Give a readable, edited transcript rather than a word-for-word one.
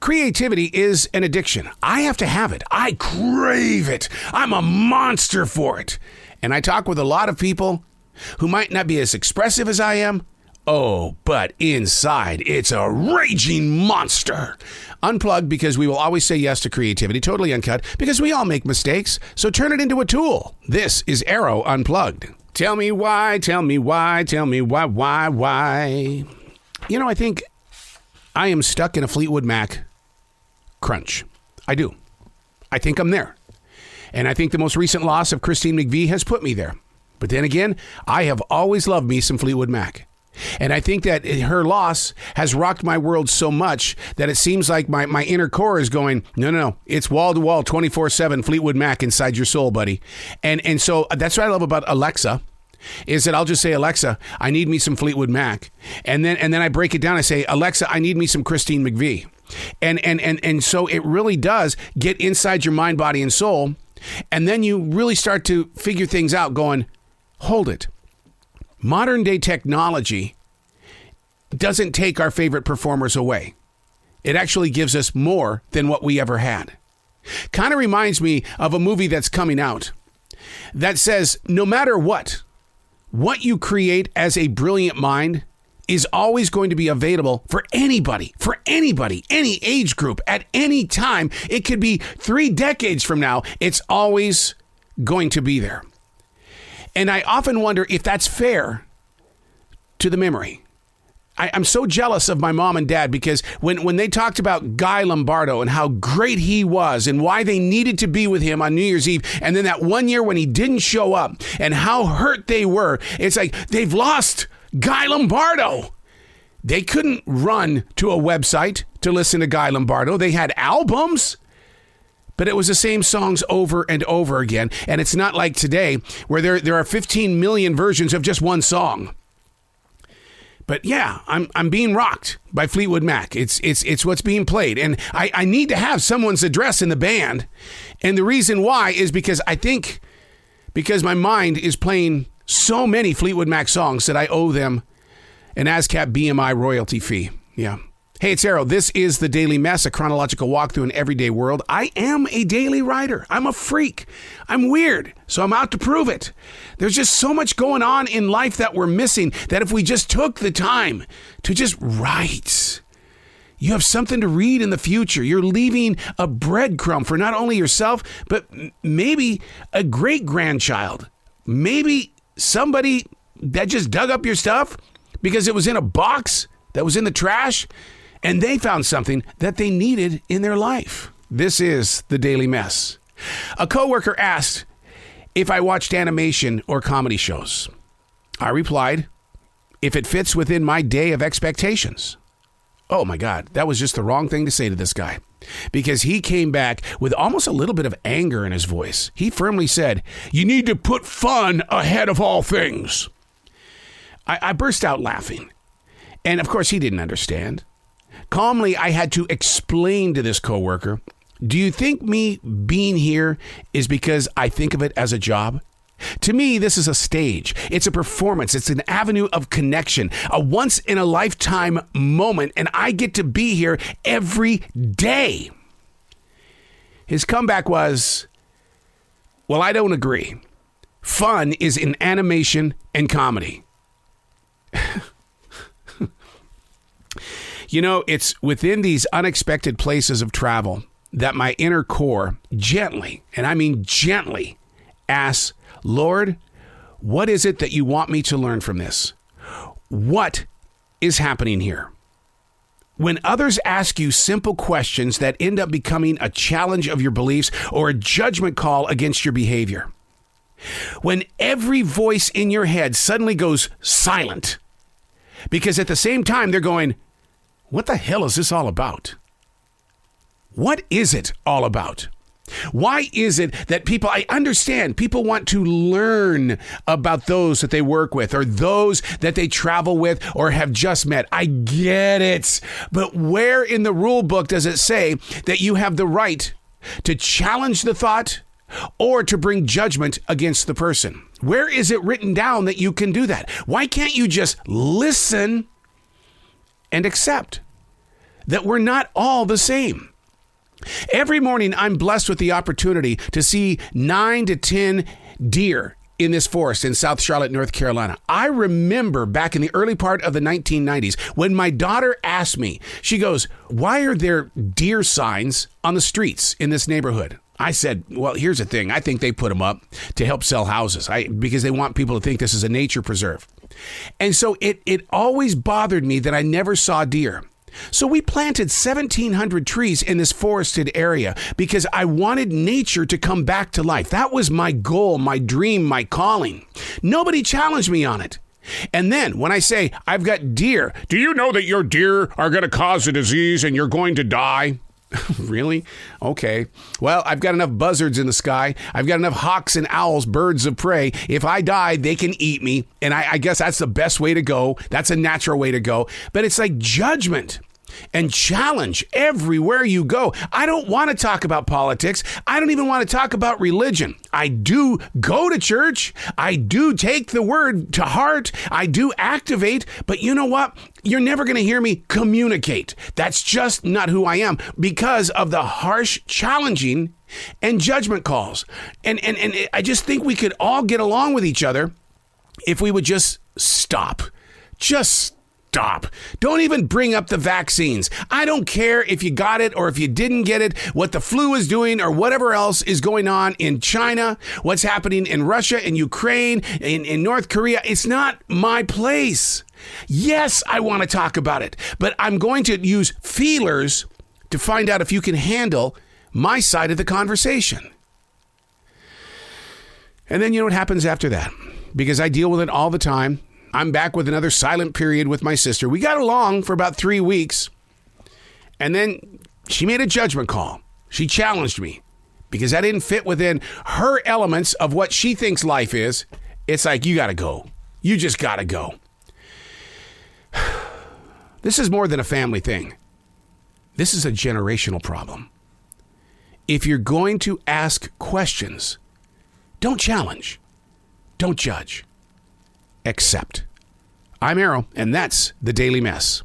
creativity is an addiction. I have to have it. I crave it. I'm a monster for it. And I talk with a lot of people who might not be as expressive as I am. Oh, but inside, it's a raging monster. Unplugged, because we will always say yes to creativity. Totally uncut, because we all make mistakes. So turn it into a tool. This is Arroe Unplugged. Tell me why, tell me why, tell me why. You know, I think I am stuck in a Fleetwood Mac crunch. I do. I think I'm there. And I think the most recent loss of Christine McVie has put me there. But then again, I have always loved me some Fleetwood Mac. And I think that her loss has rocked my world so much that it seems like my inner core is going, no. It's wall-to-wall, 24/7 Fleetwood Mac inside your soul, buddy. And so that's what I love about Alexa, is that I'll just say, Alexa, I need me some Fleetwood Mac. And then I break it down. I say, Alexa, I need me some Christine McVie. And so it really does get inside your mind, body, and soul. And then you really start to figure things out going, hold it. Modern day technology doesn't take our favorite performers away. It actually gives us more than what we ever had. Kind of reminds me of a movie that's coming out that says no matter what you create as a brilliant mind is always going to be available for anybody, any age group, at any time. It could be 3 decades from now. It's always going to be there. And I often wonder if that's fair to the memory. I'm so jealous of my mom and dad because when they talked about Guy Lombardo and how great he was and why they needed to be with him on New Year's Eve, and then that one year when he didn't show up and how hurt they were, it's like they've lost Guy Lombardo. They couldn't run to a website to listen to Guy Lombardo. They had albums. But it was the same songs over and over again. And it's not like today where there are 15 million versions of just one song. But yeah, I'm being rocked by Fleetwood Mac. It's what's being played. And I need to have someone's address in the band. And the reason why is because my mind is playing so many Fleetwood Mac songs that I owe them an ASCAP BMI royalty fee. Yeah. Hey, it's Arroe. This is The Daily Mess, a chronological walk through an everyday world. I am a daily writer. I'm a freak. I'm weird, so I'm out to prove it. There's just so much going on in life that we're missing that if we just took the time to just write, you have something to read in the future. You're leaving a breadcrumb for not only yourself, but maybe a great-grandchild. Maybe somebody that just dug up your stuff because it was in a box that was in the trash, and they found something that they needed in their life. This is The Daily Mess. A coworker asked if I watched animation or comedy shows. I replied, if it fits within my day of expectations. Oh my God, that was just the wrong thing to say to this guy, because he came back with almost a little bit of anger in his voice. He firmly said, you need to put fun ahead of all things. I burst out laughing. And of course, he didn't understand. Calmly, I had to explain to this coworker, do you think me being here is because I think of it as a job? To me, this is a stage. It's a performance. It's an avenue of connection, a once-in-a-lifetime moment, and I get to be here every day. His comeback was, well, I don't agree. Fun is in animation and comedy. You know, it's within these unexpected places of travel that my inner core gently, and I mean gently, asks, Lord, what is it that you want me to learn from this? What is happening here? When others ask you simple questions that end up becoming a challenge of your beliefs or a judgment call against your behavior. When every voice in your head suddenly goes silent, because at the same time they're going, what the hell is this all about? What is it all about? Why is it that I understand people want to learn about those that they work with or those that they travel with or have just met. I get it. But where in the rule book does it say that you have the right to challenge the thought or to bring judgment against the person? Where is it written down that you can do that? Why can't you just listen and accept? that we're not all the same. Every morning, I'm blessed with the opportunity to see 9 to 10 deer in this forest in South Charlotte, North Carolina. I remember back in the early part of the 1990s when my daughter asked me, she goes, "Why are there deer signs on the streets in this neighborhood?" I said, well, here's the thing. I think they put them up to help sell houses because they want people to think this is a nature preserve. And so it always bothered me that I never saw deer. So we planted 1,700 trees in this forested area because I wanted nature to come back to life. That was my goal, my dream, my calling. Nobody challenged me on it. And then when I say, I've got deer, do you know that your deer are going to cause a disease and you're going to die? Really? Okay. Well, I've got enough buzzards in the sky. I've got enough hawks and owls, birds of prey. If I die, they can eat me. And I guess that's the best way to go. That's a natural way to go. But it's like judgment and challenge everywhere you go. I don't want to talk about politics. I don't even want to talk about religion. I do go to church. I do take the word to heart. I do activate. But you know what? You're never going to hear me communicate. That's just not who I am because of the harsh challenging and judgment calls. And I just think we could all get along with each other if we would just stop. Just stop. Don't even bring up the vaccines. I don't care if you got it or if you didn't get it, what the flu is doing or whatever else is going on in China, what's happening in Russia, in Ukraine, in North Korea. It's not my place. Yes, I want to talk about it, but I'm going to use feelers to find out if you can handle my side of the conversation. And then you know what happens after that? Because I deal with it all the time. I'm back with another silent period with my sister. We got along for about 3 weeks. And then she made a judgment call. She challenged me because I didn't fit within her elements of what she thinks life is. It's like, you got to go. You just got to go. This is more than a family thing. This is a generational problem. If you're going to ask questions, don't challenge. Don't judge. Accept. I'm Arroe, and that's The Daily Mess.